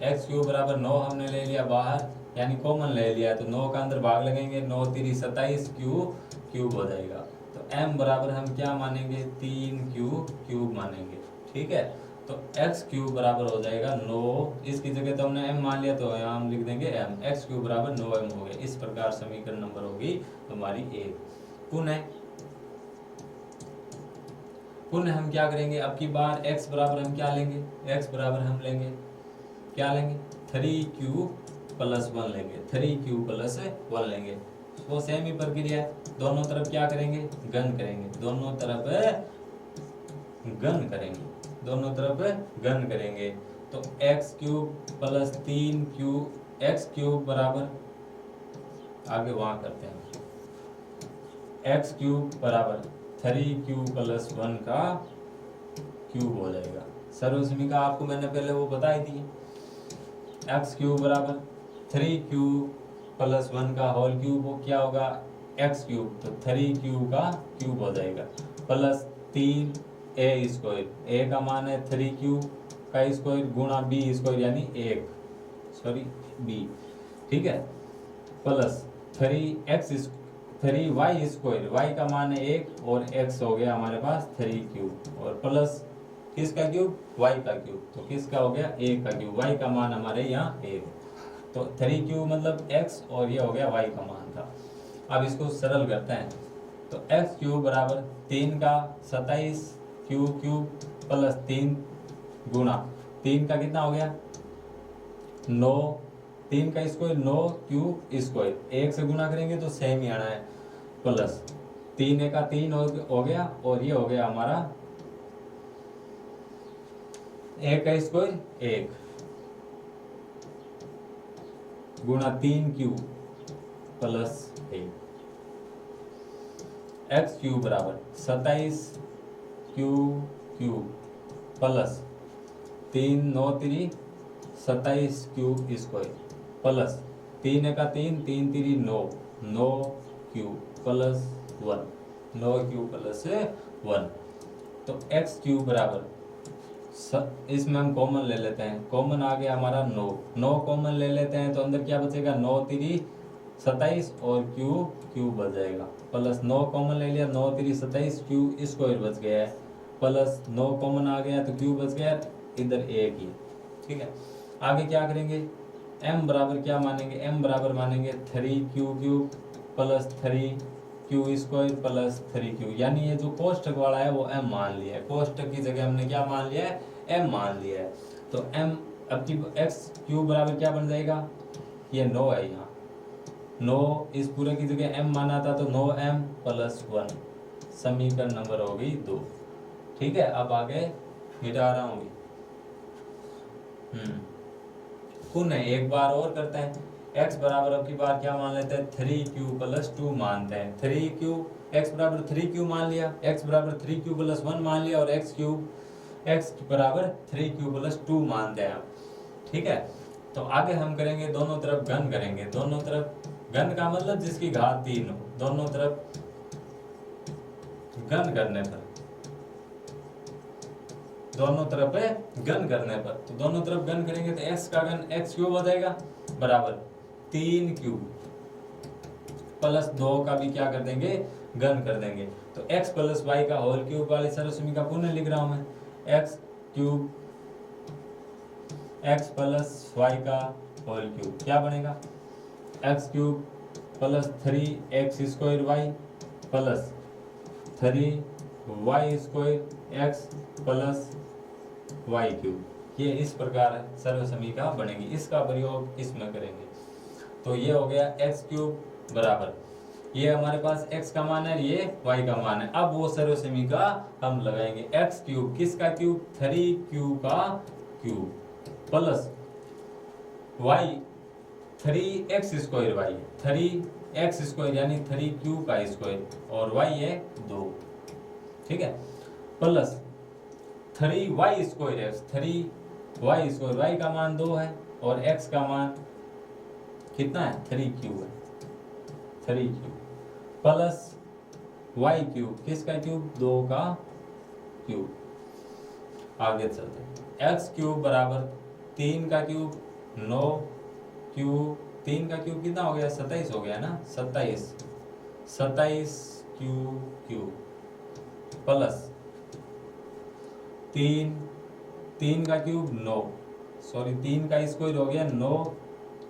एक्स क्यूब बराबर 9 हमने ले लिया बाहर, यानी कॉमन ले लिया, तो 9 का अंदर भाग लगेंगे, 9 3 27 क्यूब हो जाएगा। तो m बराबर हम क्या मानेंगे, 3q मानेंगे, ठीक है। तो एक्स क्यूब बराबर हो जाएगा 9, इसकी जगह तो हमने m मान लिया, तो यहाँ हम लिख देंगे m, एक्स क्यूब बराबर 9m हो गया। इस प्रकार समीकरण नंबर होगी हमारी 1। पुनः हम क्या करेंगे, अब की बार x बराबर हम क्या लेंगे, x बराबर हम लेंगे क्या लेंगे, 3q प्लस 1 लेंगे, 3q प्लस 1 लेंगे। वो सेम ही प्रक्रिया है, दोनों तरफ क्या करेंगे, घन करेंगे, दोनों तरफ घन करेंगे, दोनों तरफ घन करेंगे। तो x cube plus 3q, x cube बराबर, आगे वहां करते हैं, एक्स क्यूब बराबर 3q प्लस 1 का क्यूब हो जाएगा। सर्व समीकरण आपको मैंने पहले वो बताई थी, एक्स क्यूब बराबर 3q प्लस 1 का होल क्यूब, वो क्या होगा, एक्स क्यूब, तो 3q का क्यूब हो जाएगा प्लस 3a स्क्वायर, a का मान है 3q का स्क्वायर गुणा b स्क्वायर यानी 1, सॉरी b, ठीक है, प्लस 3y स्क्वायर, y का मान है 1 और x हो गया हमारे पास 3q, और प्लस किसका क्यूब, y का क्यूब, तो किसका हो गया, 1 का क्यूब, y का मान हमारे यहाँ 1, तो 3q मतलब x और ये हो गया y का मान था। अब इसको सरल करते हैं, तो एक्स क्यूब बराबर 3 का 27 क्यूब प्लस 3 गुणा 3 का कितना हो गया 9, 3 का स्क्वायर 9 क्यूब स्क्वायर, 1 से गुणा करेंगे तो सेम ही आना है, प्लस 3 का 3 हो गया, और ये हो गया हमारा 1 का स्क्वायर 1 गुणा 3q प्लस 1। एक्स क्यूब बराबर 27q plus 3 9 3 27q square plus 3 का 3 3 3 9 9q प्लस 1 9q प्लस 1। तो एक्स क्यूब बराबर इसमें हम कॉमन ले लेते हैं, कॉमन आ गया हमारा 9 9 कॉमन ले लेते हैं तो अंदर क्या बचेगा 9 3 27 और क्यू बच जाएगा, प्लस 9 कॉमन ले लिया 9 3 27 क्यू स्क्वायर बच गया है, प्लस 9 कॉमन आ गया तो क्यू बच गया, इधर एक ही। ठीक है, आगे क्या करेंगे, m बराबर क्या मानेंगे, m बराबर मानेंगे 3q³ plus 3q square plus 3q, यानी ये जो कोष्टक वाला है वो m मान लिया है, कोष्टक की जगह हमने क्या मान लिया है, m मान लिया है। तो m अब की एक्स क्यूब बराबर क्या बन जाएगा, ये 9 है, यहाँ 9 इस पूरे की जगह m माना था तो 9m प्लस 1, समीकरण नंबर हो गई 2। ठीक है, अब आगे मिटा रहा हूँ। पुनः एक बार और करते हैं, x बराबर अब की बार क्या मान लेते हैं 3q प्लस 2 मानते हैं, 3q x बराबर 3q मान लिया, x बराबर 3q प्लस 1 मान लिया, और x बराबर 3q प्लस 2 मानते हैं। ठीक है, तो आगे हम करेंगे दोनों तरफ घन करेंगे, दोनों तरफ घन का मतलब जिसकी घात 3 हो, दोनों तरफ घन करने पर, दोनों तरफ घन करने पर, तो दोनों तरफ घन करेंगे तो x का घन x क्यूब हो जाएगा बराबर 3q प्लस 2 का भी क्या कर देंगे, घन कर देंगे। तो x प्लस वाई का होल क्यूब वाली सर्वसमीका पुनः लिख रहा हूं मैं, x cube x plus y का होल क्यूब क्या बनेगा, x cube plus 3x square y plus 3y square x plus y cube, ये इस प्रकार सर्वसमीका बनेगी, इसका प्रयोग इसमें करेंगे। तो ये हो गया x क्यूब बराबर, ये हमारे पास x का मान है, ये y का मान है। अब वो सर्वसमीका हम लगाएंगे, x क्यूब किसका क्यूब, 3q का cube plus y 3x square y 3x square यानी 3q का स्क्वायर और y है 2। ठीक है, plus 3y square x 3y square, y का मान 2 है और x का मान कितना है 3q है, 3q प्लस y क्यूब किसका क्यूब, 2 का क्यूब। आगे चलते हैं, x क्यूब बराबर 3 का क्यूब 9 क्यूब, 3 का क्यूब कितना हो गया 27 हो गया ना, 27 क्यूब प्लस 3 का क्यूब 9 सॉरी 3 का स्क्वायर हो गया 9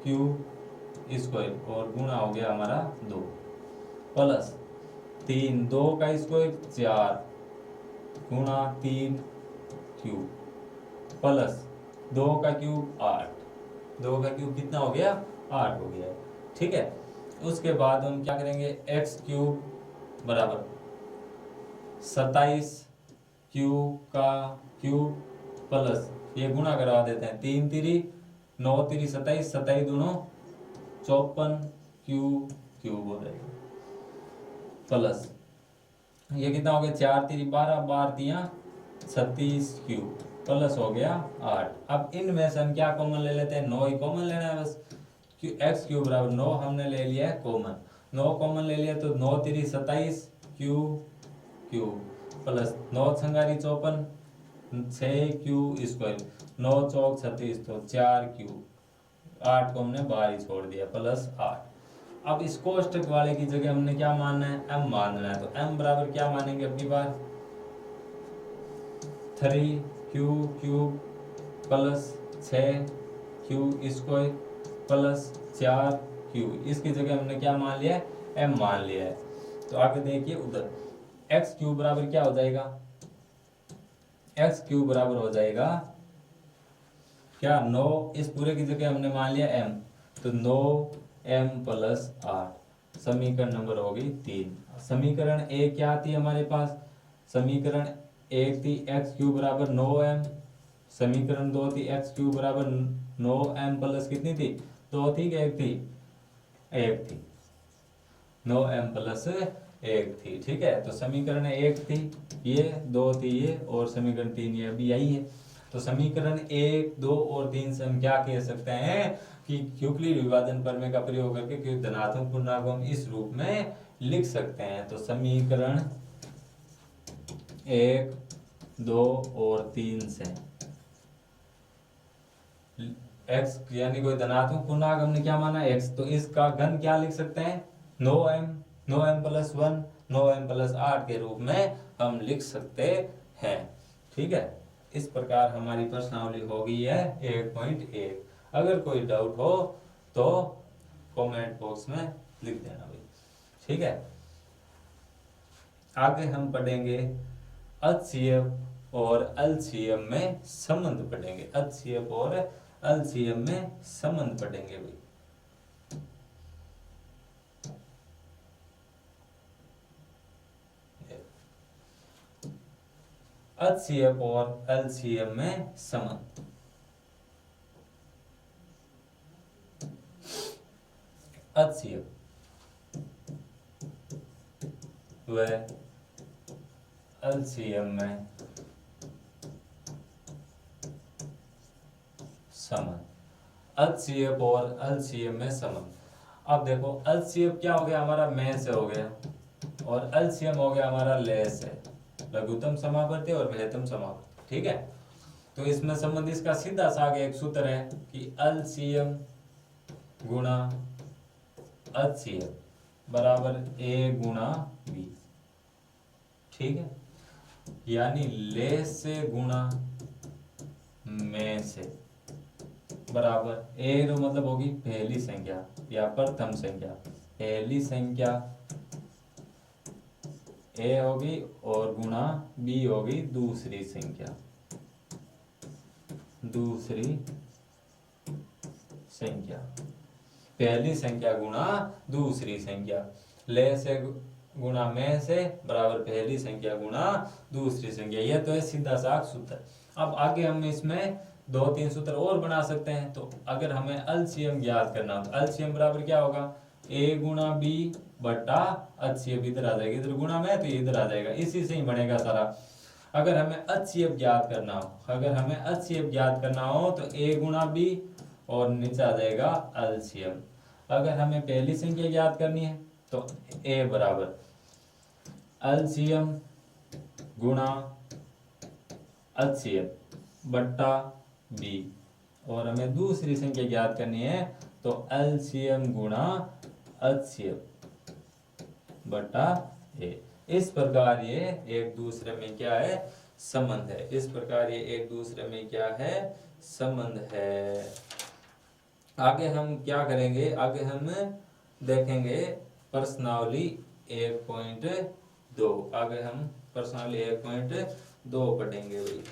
क्यूब स्क्वायर और गुणा हो गया हमारा 2 प्लस 2 का स्क्वायर 4 गुणा 3 क्यूब प्लस 2 का क्यूब 8, 2 का क्यूब कितना हो गया 8 हो गया। ठीक है, उसके बाद हम क्या करेंगे, x क्यूब बराबर 27 क्यूब का क्यूब प्लस ये गुणा करवा देते हैं, 3 3 9 3 27 27 दूनों 54 क्यूब हो जाएगा प्लस ये कितना हो गया 4 3 12 12 3 36 क्यूब प्लस हो गया 8। अब इनमें से हम क्या कॉमन ले लेते हैं, 9 ही कॉमन लेना है बस, एक्स क्यूब बराबर 9 हमने ले लिया है कॉमन, 9 कॉमन ले लिया तो 9 3 27 क्यूब प्लस 9 छंगारी 54 6q स्क्वायर 9 चौक 36 तो 4q, 8 को हमने बाहर ही छोड़ दिया प्लस 8। अब इस कोष्टक वाले की जगह हमने क्या मानना है, m मानना है, तो m बराबर क्या मानेंगे अपनी बार 3q cube plus 6q square plus 4q, इसकी जगह हमने क्या मान लिया है, m मान लिया है। तो आगे देखिए उधर x क्यूब बराबर क्या हो जाएगा, x क्यूब बराबर हो जाएगा क्या 9, इस पूरे की जगह हमने मान लिया m, तो 9m प्लस 8 समीकरण नंबर होगी 3। समीकरण एक क्या आती है हमारे पास? समीकरण एक थी x³ बराबर 9m। समीकरण 2 थी x³ बराबर 9m प्लस कितनी थी? 2 थी कि 1 थी? 1 थी। 9m प्लस 1 थी। ठीक है, तो समीकरण 1 थी ये, 2 थी ये, और समीकरण 3 ये अभी आई है। तो समीकरण 1, 2 और 3 से हम क्या कह सकते हैं कि यूक्लिड विभाजन प्रमेय का प्रयोग करके धनात्मक पूर्णांक को हम इस रूप में लिख सकते हैं। तो समीकरण 1, 2 और 3 से x यानी कोई धनात्मक पूर्णांक हमने क्या माना? x, तो इसका घन क्या लिख सकते हैं? 9m, 9m plus 1, 9m plus 8 के रूप में हम लिख सकते हैं। ठीक है, इस प्रकार हमारी प्रश्नावली होगी है 1.1। अगर कोई डाउट हो तो कमेंट बॉक्स में लिख देना भाई। ठीक है, आगे हम पढ़ेंगे HCF और LCM में संबंध पढ़ेंगे। HCF और LCM में संबंध पढ़ेंगे भाई। HCF और LCM में संबंध। HCF व LCM में संबंध। HCF और LCM में संबंध। अब देखो LCF क्या हो गया हमारा? में से हो गया, और LCM हो गया हमारा ले से, लघुत्तम समापवर्ती और बृहत्तम समापवर्ती। ठीक है, तो इसमें संबंध इसका सीधा सा आगे एक सूत्र है कि LCM गुणा HCF बराबर A गुणा B। ठीक है, यानी ले से गुणा में से बराबर ए रो मतलब होगी पहली संख्या या प्रथम संख्या। पहली संख्या ए होगी और गुणा बी होगी दूसरी संख्या। दूसरी संख्या, पहली संख्या गुणा दूसरी संख्या। ले से गुणा में से बराबर पहली संख्या गुणा दूसरी संख्या। यह तो है सीधा सा सूत्र। अब आगे हम इसमें 2-3 सूत्र और बना सकते हैं। तो अगर हमें एलसीएम ज्ञात करना हो तो एलसीएम बराबर क्या होगा? ए गुणा बी बटा एचसीएफ। इधर आ जाएगा, इधर गुणा में तो इधर आ जाएगा, इसी से ही बनेगा सारा। अगर हमें एचसीएफ ज्ञात करना हो, अगर हमें एचसीएफ ज्ञात करना हो तो ए गुणा बी और नीचे आ जाएगा एलसीएम। अगर हमें पहली संख्या ज्ञात करनी है तो ए बराबर एलसीएम गुणा एचसीएफ बट्टा बी, और हमें दूसरी संख्या ज्ञात करनी है तो एलसीएम गुणा एचसीएफ बट्टा ए। इस प्रकार ये एक दूसरे में क्या है? संबंध है। इस प्रकार ये एक दूसरे में क्या है? संबंध है। आगे हम क्या करेंगे? आगे हम देखेंगे प्रश्नावली 1.2। आगे हम प्रश्नावली 1.2 पढ़ेंगे भाई।